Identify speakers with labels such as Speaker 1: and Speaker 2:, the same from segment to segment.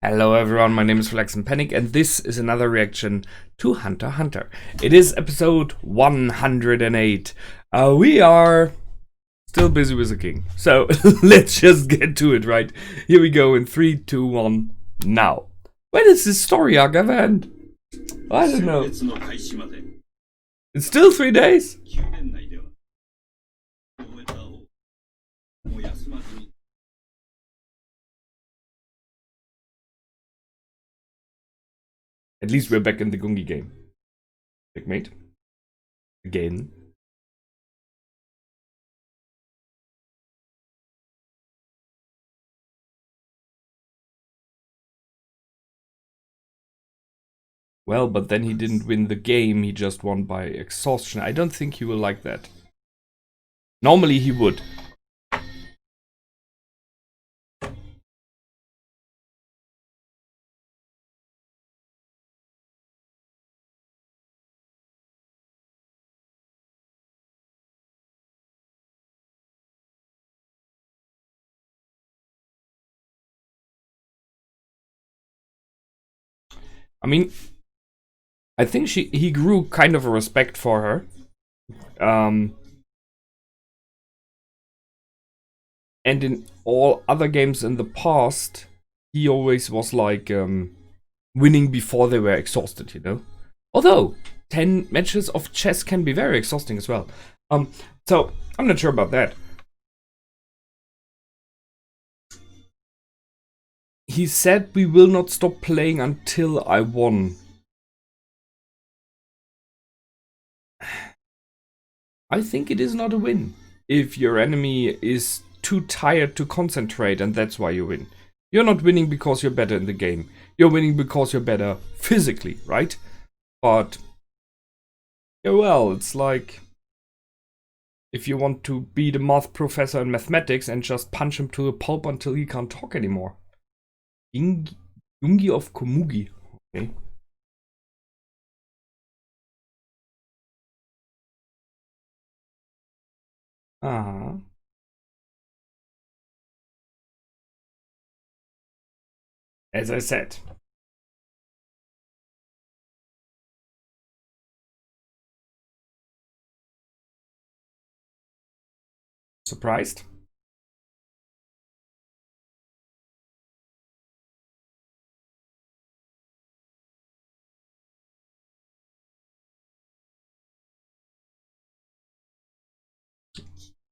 Speaker 1: Hello everyone, my name is Flex and Panic, and this is another reaction to Hunter x Hunter. It is episode 108. We are still busy with the king, so let's just get to it, right? Here we go in 3, 2, 1, now. When is this story arc ever end? I don't know. It's still 3 days? At least we're back in the Gungi game. Checkmate. Again. Well, but then he didn't win the game, he just won by exhaustion. I don't think he will like that. Normally he would. I mean, I think he grew kind of a respect for her. And in all other games in the past, he always was like winning before they were exhausted, you know? Although 10 matches of chess can be very exhausting as well. So I'm not sure about that. He said we will not stop playing until I won. I think it is not a win if your enemy is too tired to concentrate and that's why you win. You're not winning because you're better in the game. You're winning because you're better physically, right? But, yeah, well, it's like if you want to be the math professor in mathematics and just punch him to a pulp until he can't talk anymore. Gungi of Komugi. Okay. Uh-huh. As I said. Surprised?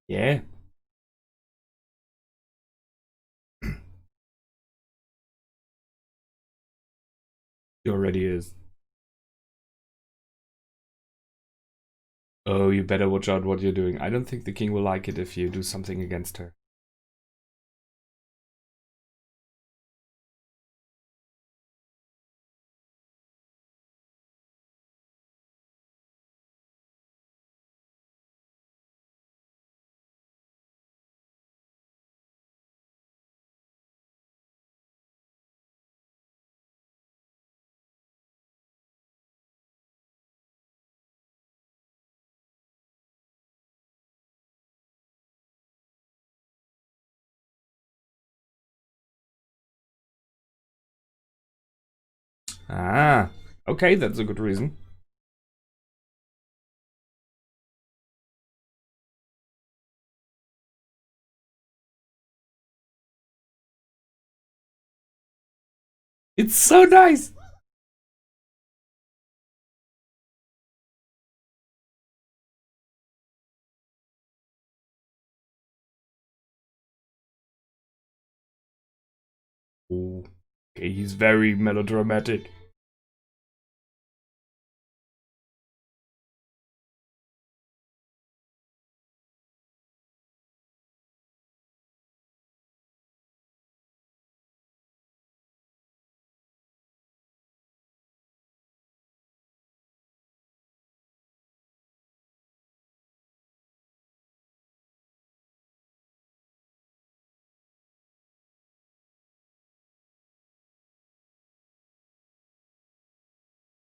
Speaker 1: Yeah. He already is. Oh, you better watch out what you're doing. I don't think the king will like it if you do something against her. Ah, okay, that's a good reason. It's so nice. Ooh, okay, he's very melodramatic.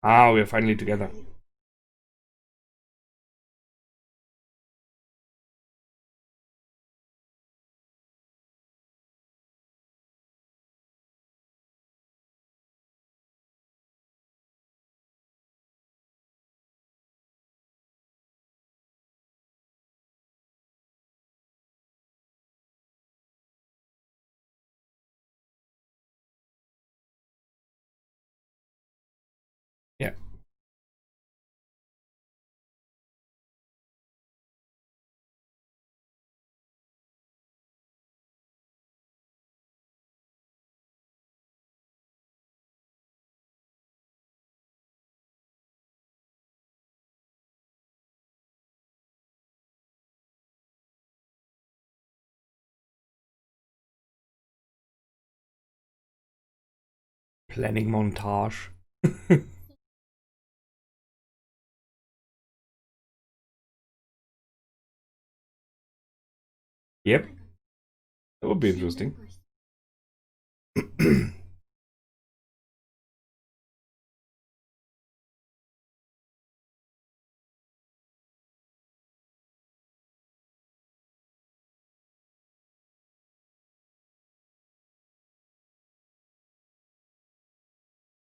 Speaker 1: Ah, we're finally together. Planning montage. Yep, that would be interesting.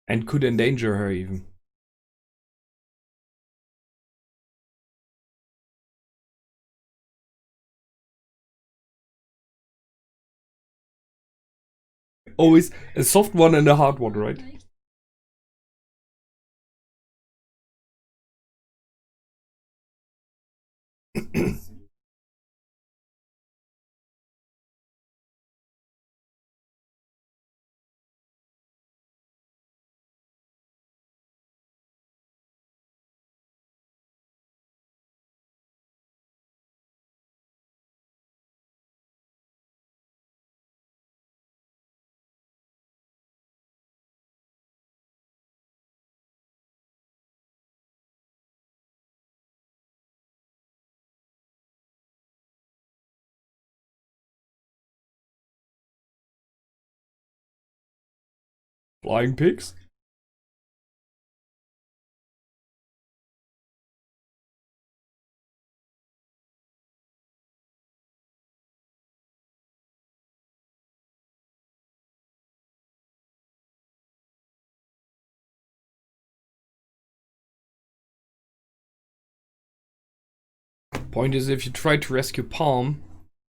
Speaker 1: And could endanger her even. Always a soft one and a hard one, right? Flying pigs? Point is, if you try to rescue Palm,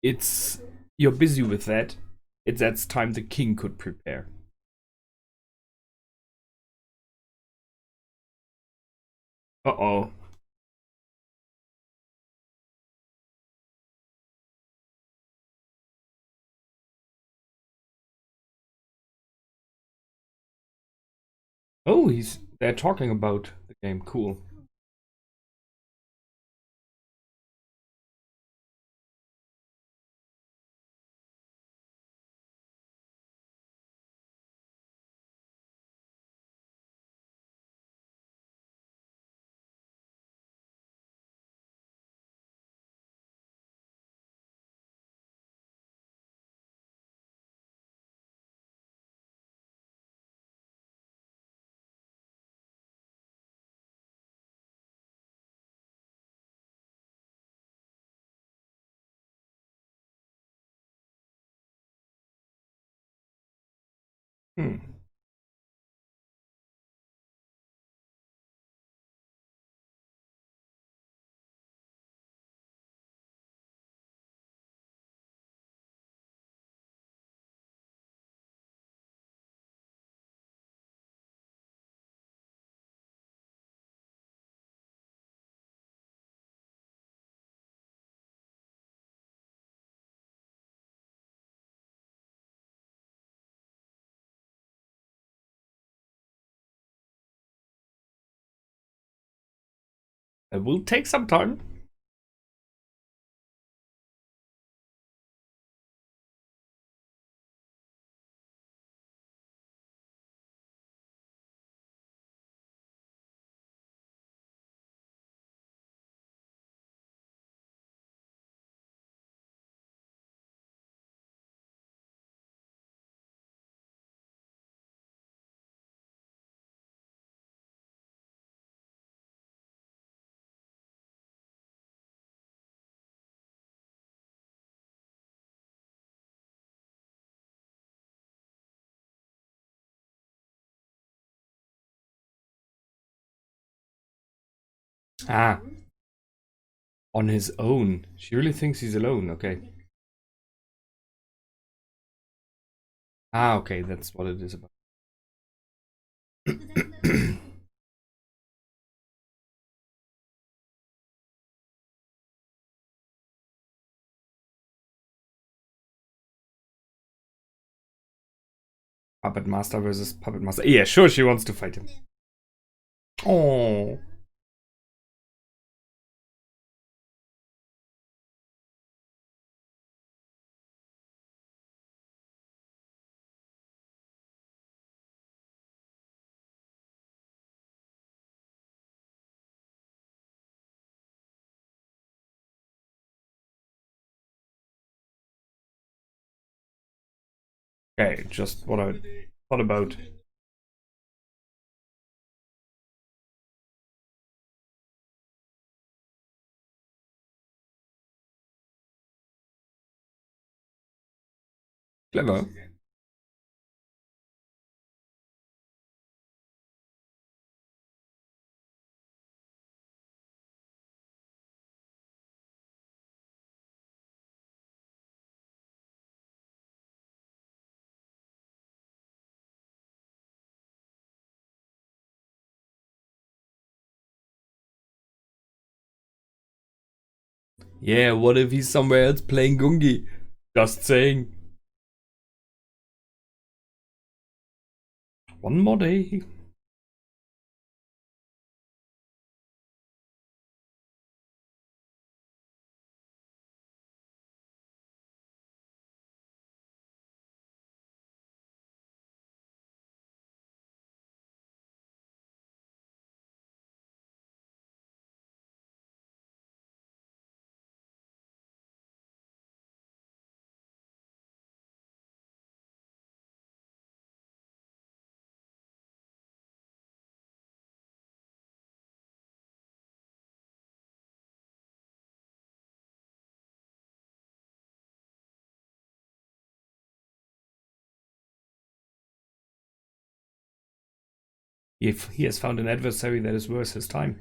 Speaker 1: you're busy with that. That's time the king could prepare. Uh-oh. Oh, they're talking about the game. Cool. Hmm. It will take some time. Ah, on his own. She really thinks he's alone. Okay. Ah, okay, that's what it is about. Puppet Master versus Puppet Master. Yeah, sure, she wants to fight him. Oh. Okay, just what I thought about. Clever. Yeah, what if he's somewhere else playing Gungi? Just saying. One more day. If he has found an adversary that is worth his time.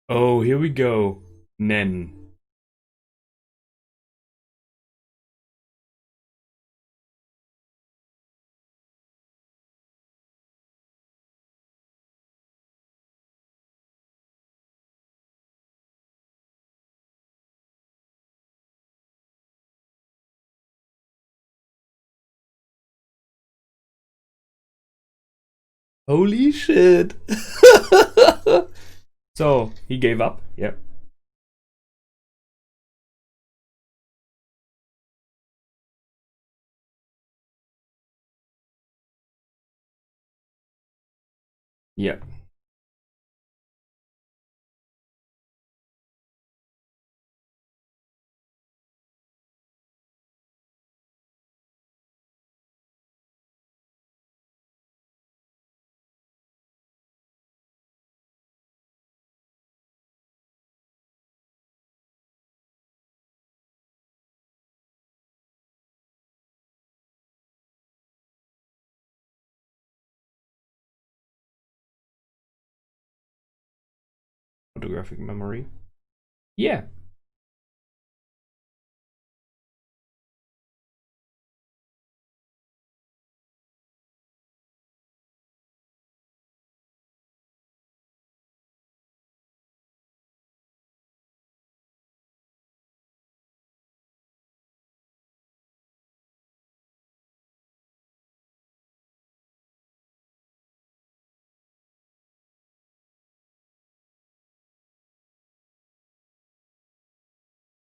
Speaker 1: Oh, here we go. Nen. Holy shit. So, he gave up. Yep. Yep. Photographic memory. Yeah.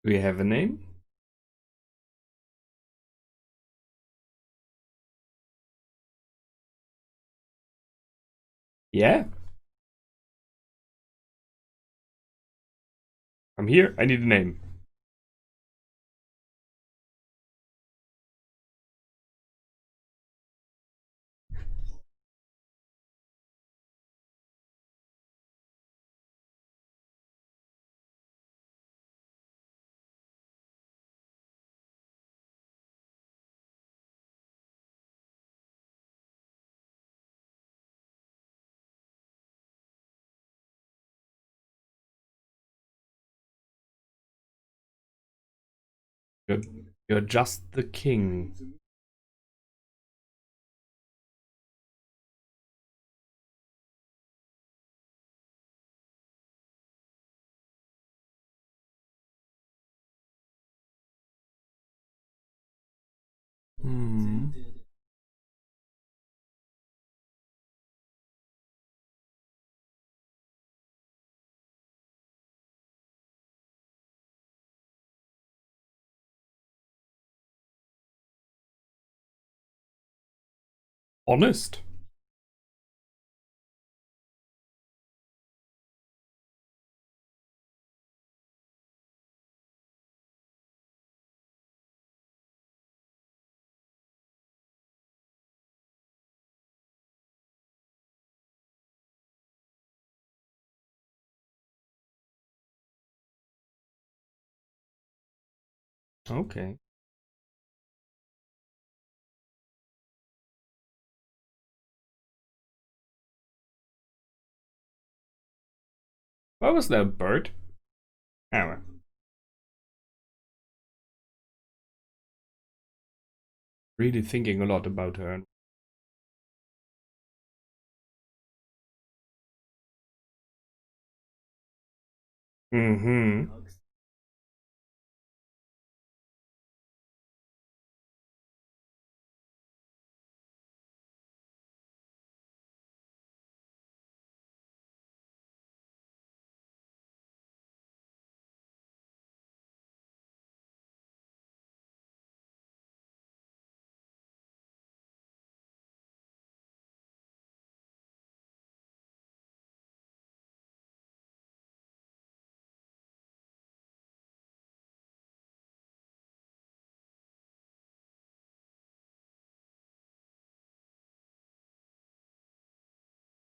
Speaker 1: Do we have a name? Yeah. I'm here. I need a name. You're, you're just the king. Hmm. Honest. Okay. What was that bird? Oh. Really thinking a lot about her. Mm-hmm.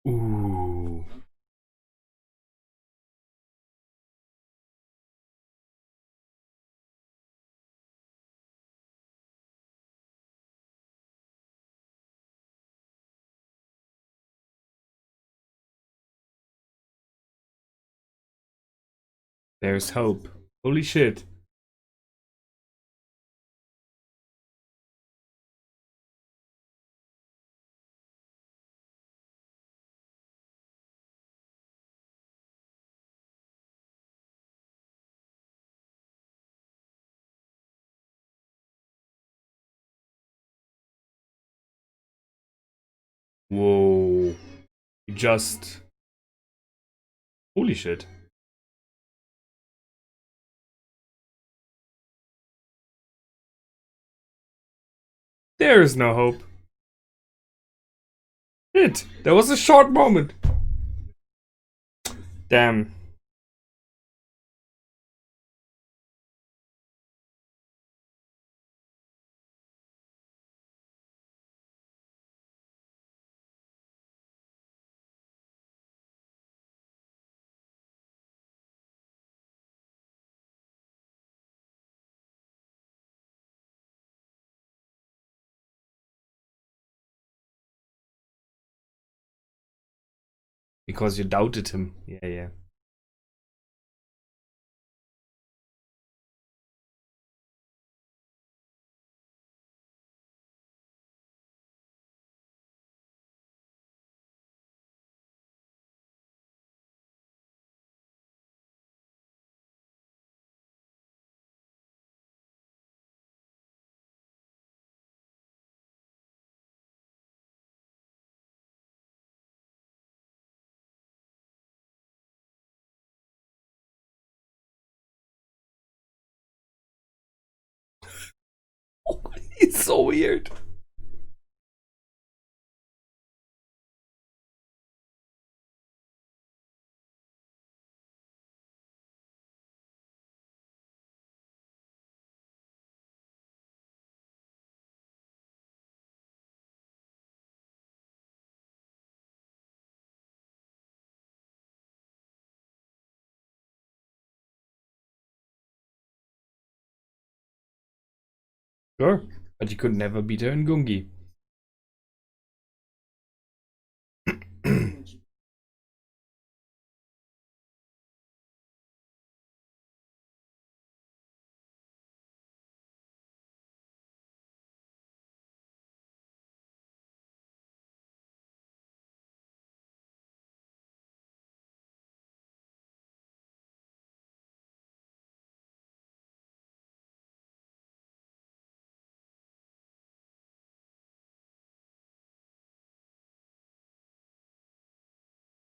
Speaker 1: Ooh. There's hope. Holy shit. Whoa. Just. Holy shit. There is no hope. There was a short moment. Damn. Because you doubted him. Yeah, yeah. It's so weird. Sure. But you could never beat her in Gungi.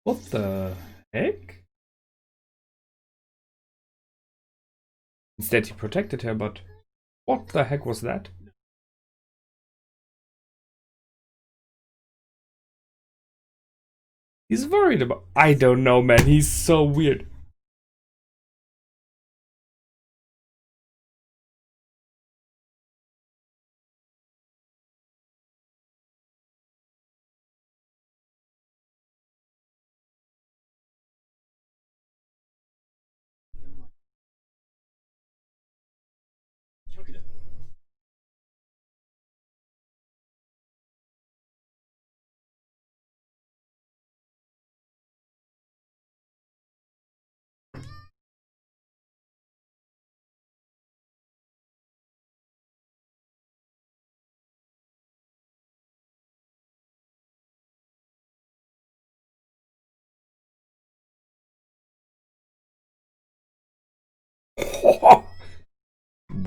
Speaker 1: What the heck? Instead, he protected her, but what the heck was that? He's worried about... I don't know, man. He's so weird.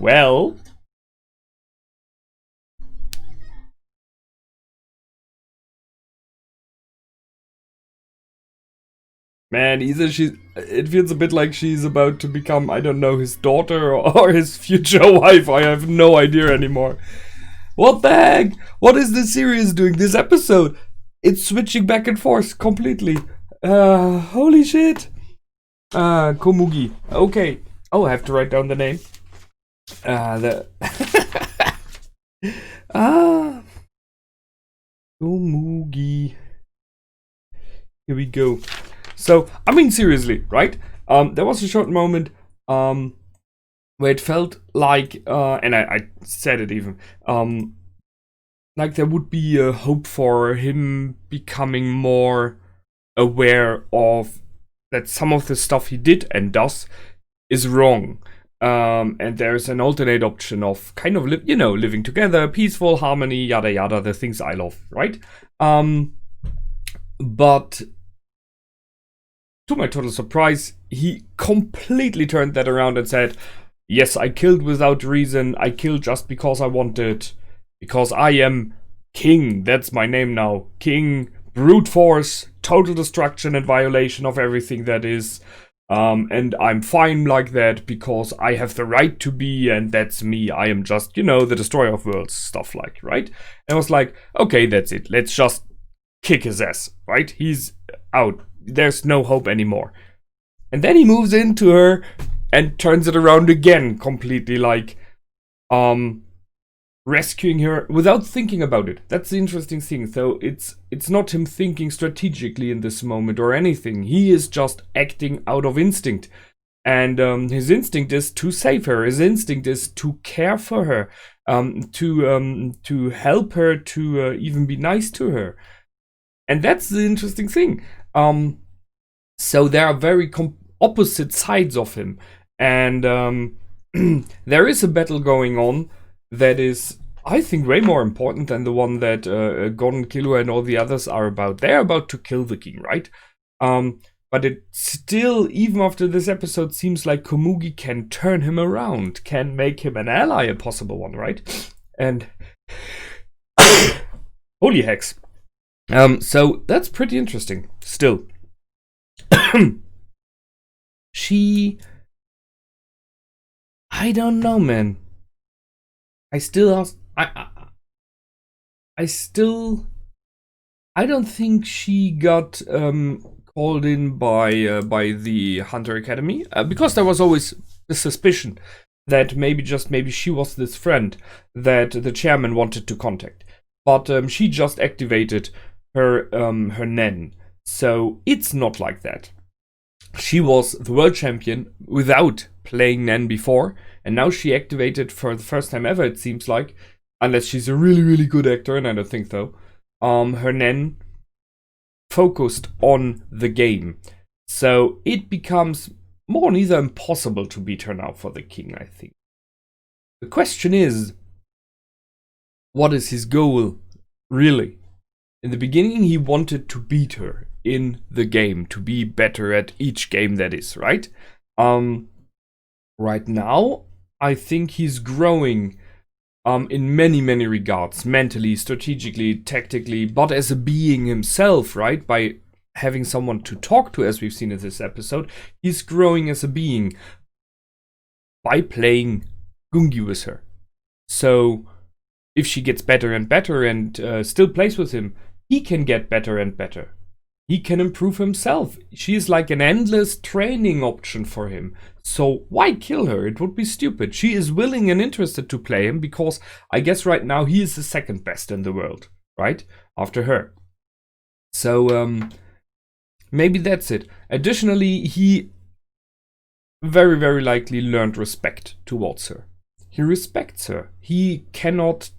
Speaker 1: Well... Man, either it feels a bit like she's about to become, I don't know, his daughter or his future wife. I have no idea anymore. What the heck? What is this series doing? This episode? It's switching back and forth completely. Holy shit. Komugi. Okay. Oh, I have to write down the name. Komugi. Here we go. So, I mean, seriously, right? There was a short moment where it felt like, and I said it even, like there would be a hope for him becoming more aware of that some of the stuff he did and does is wrong. And there's an alternate option of kind of, living together, peaceful, harmony, yada yada, the things I love, right? But... to my total surprise, he completely turned that around and said, yes, I killed without reason. I killed just because I wanted. Because I am King. That's my name now. King, brute force, total destruction and violation of everything that is. And I'm fine like that because I have the right to be, and that's me. I am just, the destroyer of worlds, stuff like, right? And I was like, okay, that's it. Let's just kick his ass, right? He's out. There's no hope anymore. And then he moves into her and turns it around again completely, like rescuing her without thinking about it. That's the interesting thing. So it's not him thinking strategically in this moment or anything. He is just acting out of instinct. And his instinct is to save her. His instinct is to care for her, to help her, to even be nice to her. And that's the interesting thing. So there are very opposite sides of him, and there is a battle going on that is, I think, way more important than the one that Gon, Killua, and all the others are about. They're about to kill the king, right? But it still, even after this episode, seems like Komugi can turn him around, can make him an ally, a possible one, right? And holy hex. So that's pretty interesting. Still, I don't know, man. I don't think she got called in by the Hunter Academy because there was always a suspicion that maybe she was this friend that the chairman wanted to contact, but she just activated her Nen. So it's not like that. She was the world champion without playing Nen before, and now she activated for the first time ever, it seems like, unless she's a really, really good actor, and I don't think so, her Nen focused on the game. So it becomes more or less impossible to beat her now for the king, I think. The question is, what is his goal, really? In the beginning, he wanted to beat her in the game, to be better at each game that is, right? Right now, I think he's growing in many, many regards, mentally, strategically, tactically, but as a being himself, right? By having someone to talk to, as we've seen in this episode, he's growing as a being by playing Gungi with her. So if she gets better and better and still plays with him, he can get better and better. He can improve himself. She is like an endless training option for him. So why kill her? It would be stupid. She is willing and interested to play him because I guess right now he is the second best in the world, right? After her. So maybe that's it. Additionally, he very, very likely learned respect towards her. He respects her. He cannot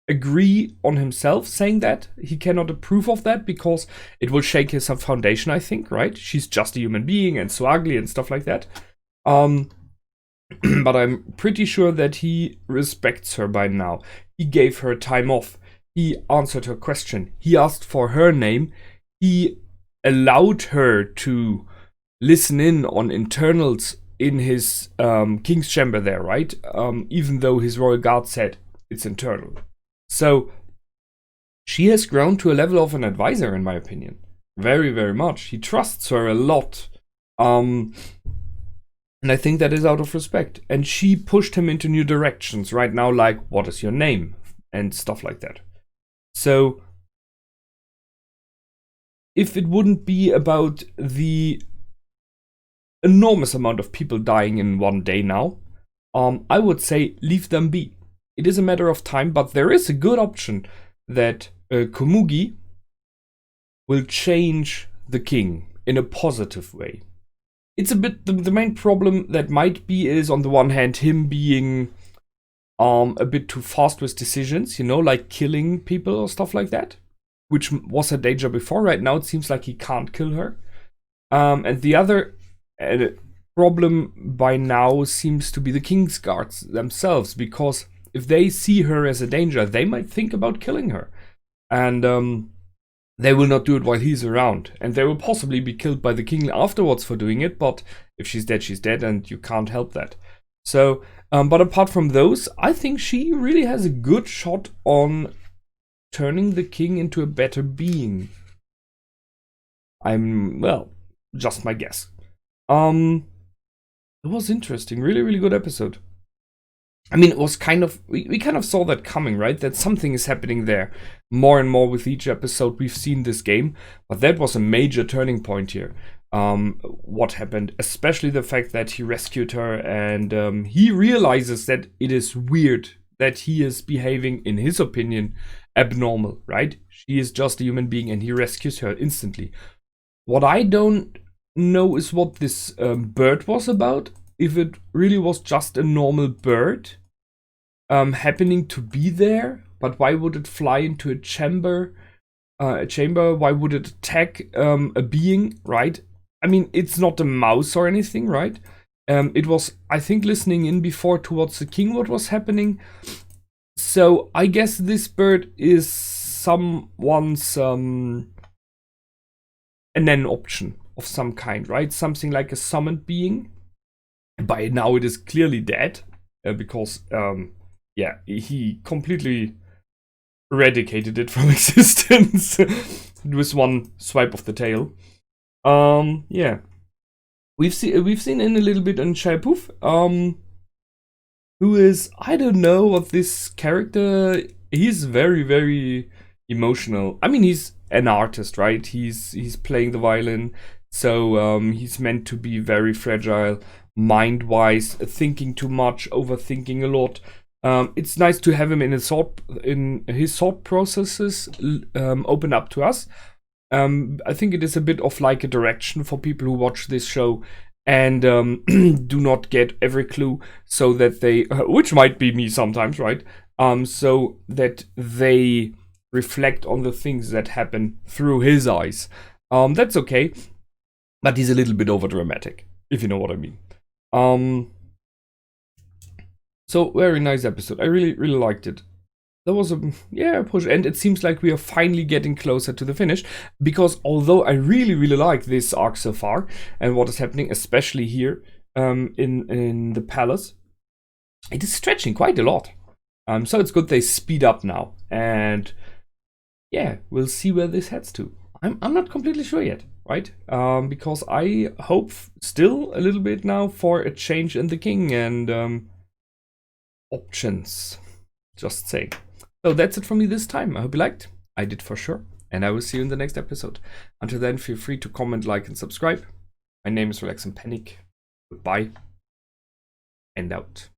Speaker 1: agree on himself saying that. He cannot approve of that because it will shake his foundation, I think, right? She's just a human being and so ugly and stuff like that. But I'm pretty sure that he respects her by now. He gave her time off. He answered her question. He asked for her name. He allowed her to listen in on internals in his king's chamber there, right? Even though his royal guard said it's internal. So she has grown to a level of an advisor, in my opinion. Very, very much. He trusts her a lot. And I think that is out of respect. And she pushed him into new directions right now, like, what is your name? And stuff like that. So if it wouldn't be about the enormous amount of people dying in one day now, I would say leave them be. It is a matter of time, but there is a good option that Komugi will change the king in a positive way. It's a bit, the main problem that might be is, on the one hand, him being a bit too fast with decisions, you know, like killing people or stuff like that, which was a danger before. Right now, it seems like he can't kill her. And the other problem by now seems to be the King's Guards themselves, because if they see her as a danger, they might think about killing her. And they will not do it while he's around. And they will possibly be killed by the king afterwards for doing it, but if she's dead, and you can't help that. So, but apart from those, I think she really has a good shot on turning the king into a better being. Well, just my guess. It was interesting. Really, really good episode. I mean, it was kind of, we kind of saw that coming, right? That something is happening there. More and more with each episode we've seen this game. But that was a major turning point here. What happened, especially the fact that he rescued her, and he realizes that it is weird that he is behaving, in his opinion, abnormal, right? She is just a human being and he rescues her instantly. What I don't know is what this bird was about. If it really was just a normal bird happening to be there, but why would it fly into a chamber? Why would it attack a being, right? I mean, it's not a mouse or anything, right? It was, I think, listening in before towards the king what was happening. So I guess this bird is someone's an option of some kind, right? Something like a summoned being. By now it is clearly dead, because yeah, he completely eradicated it from existence with one swipe of the tail. Yeah, we've seen in a little bit on Shaipuf, who is, I don't know what this character. He's very, very emotional. I mean, he's an artist, right? He's playing the violin, so he's meant to be very fragile, mind-wise, thinking too much, overthinking a lot. It's nice to have him in his thought processes open up to us. I think it is a bit of like a direction for people who watch this show and do not get every clue, so that they, which might be me sometimes, right? So that they reflect on the things that happen through his eyes. That's okay, but he's a little bit over dramatic, if you know what I mean. So very nice episode. I really, really liked it. There was a push, and it seems like we are finally getting closer to the finish, because although I really, really like this arc so far and what is happening, especially here in the palace, it is stretching quite a lot. So it's good they speed up now, and yeah, we'll see where this heads to. I'm not completely sure yet, right? Because I hope still a little bit now for a change in the king and options. Just saying. So that's it from me this time. I hope you liked. I did for sure. And I will see you in the next episode. Until then, feel free to comment, like, and subscribe. My name is Relax and Panic. Goodbye and out.